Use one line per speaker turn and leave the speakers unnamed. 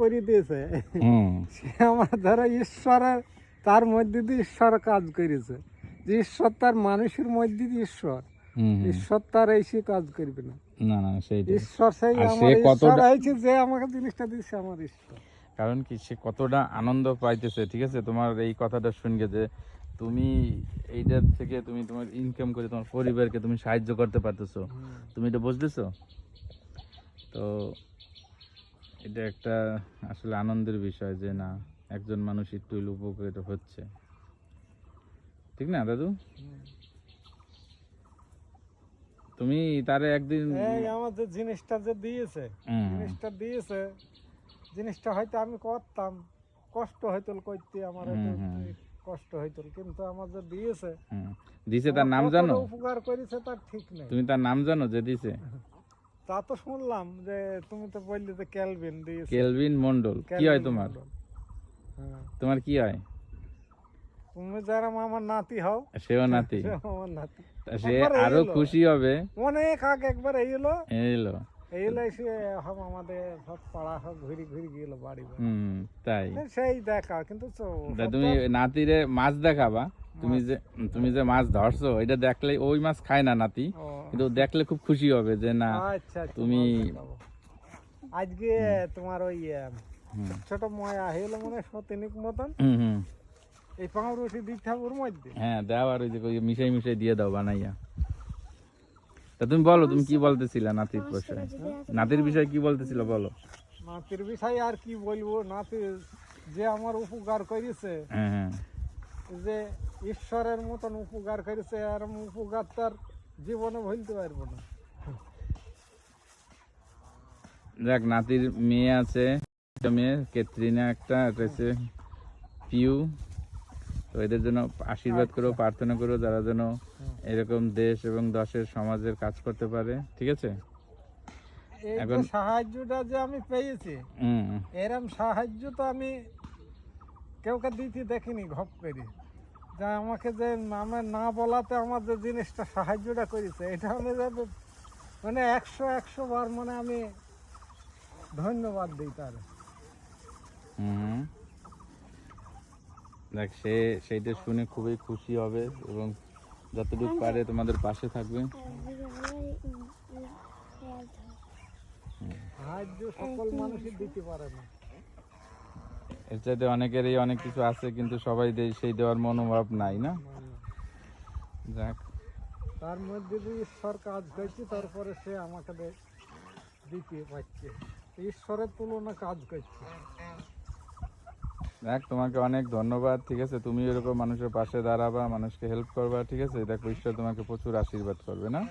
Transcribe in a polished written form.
করে দিয়েছে, সে আমার ধরো ঈশ্বরের, তার মধ্যে দিয়ে ঈশ্বর কাজ করেছে, যে ঈশ্বর তার মানুষের মধ্যে দিয়ে ঈশ্বর, ঈশ্বর তার এসে কাজ করবে না।
না না সেইটাই,
ঈশ্বর সেই
আর
আমার
সে
ঈশ্বর
কতটা,
হয়েছে, যে আমাকে জিনিসটা দিচ্ছে আমার ঈশ্বর।
কারণ কি সে কতটা আনন্দ পাইতেছে, ঠিক আছে, তোমার এই কথাটা শুনকে, যে তুমি এইটার থেকে তুমি তোমার ইনকাম করে তোমার পরিবারকে তুমি সাহায্য করতে পারতেছো, তুমি এটা বুঝতেছো? তো এটা একটা আসলে আনন্দের বিষয় যে না, একজন মানুষ একটু হইলেও উপকৃত হচ্ছে, ঠিক না দাদু? তুমি তারে একদিন
এই আমার যে জিনিসটা যে দিয়েছে, জিনিসটা দিয়েছে, জিনিসটা হয়তো আমি করতাম, কষ্ট হয়তো করতে, আমার হয়তো কষ্ট হয়তো, কিন্তু আমার যে দিয়েছে,
দিছে তার নাম জানো?
উপকার করেছে তার ঠিক নেই।
তুমি তার নাম জানো যে দিছে?
তা তো শুনলাম, যে তুমি তো বললে যে ক্যালভিন দিয়েছে।
কেলভিন মন্ডল। কি হয় তোমার? তোমার কি হয়?
তুমি যারা আমার নাতি হও,
সেও নাতি,
আমার নাতি,
সে আরো খুশি হবে।
অনেক আগে একবার এলো,
এলো
এসে আমাদের সব পাড়া সব ঘুরি ঘুরি গেল বাড়ি বাড়ি।
তাই
সেই দেখা, কিন্তু
তুমি নাতিরে মাছ দেখাবা, তুমি যে মাছ ধরছো এটা দেখলে, ওই মাছ খায় না নাতি, কিন্তু দেখলে খুব খুশি হবে যে না তুমি
আজকে তোমার ওই ছোট ময়া হইলো মনে হয় 7 মতন, এই পাউরুটি দিতে হবে ওর মধ্যে।
হ্যাঁ দাও, আর ওই যে মিশাই মিশাই দিয়ে দাও বানাইয়া। তা তুমি বলো, তুমি কি বলতেছিলা নাতির বিষয়ে? নাতির বিষয়ে কি বলতেছিল বলো?
নাতির বিষয়ে আর কি বলবো, নাতি যে আমার উপকার করেছে, যে ঈশ্বরের মতন উপকার করেছে, আর উপকার তার জীবনে ভুলতে পারবো না।
দেখ, নাতির মেয়ে আছে, একটা মেয়ে ক্যাটরিনা, একটা হচ্ছে পিউ। তো এদের জন্য আশীর্বাদ করো, প্রার্থনা করো, যারা যেন এরকম দেশ এবং দশের সমাজের কাজ করতে পারে, ঠিক আছে?
এখন সাহায্যটা যে আমি পেয়েছি, এরম সাহায্য তো আমি কেউকে দিতে দেখিনি ঘপ করে, যা আমাকে যে আমার না বলাতে আমার যে জিনিসটা সাহায্যটা করেছে, এটা আমি মানে 100 বার মানে আমি ধন্যবাদ দিই তার।
দেখ, সেইটা শুনে খুবই খুশি হবে এবং যতটুকু পারে তোমাদের পাশে থাকবে।
সাহায্য সকল মানুষই দিতে পারে না,
এর চাইতে অনেকেরই অনেক কিছু আছে, কিন্তু সবাই সেই দেওয়ার মনোভাব নাই, না? যাক,
তার মধ্যে যে ঈশ্বর কাজ করছে, তারপরে সে আমাকে দিতে পারছে, ঈশ্বরের তুলনা কাজ করছে।
দেখ, তোমাকে অনেক ধন্যবাদ, ঠিক আছে? তুমি এরকম মানুষের পাশে দাঁড়াবা, মানুষকে হেল্প করবা, ঠিক আছে? দেখো, ঈশ্বর তোমাকে প্রচুর আশীর্বাদ করবে, না?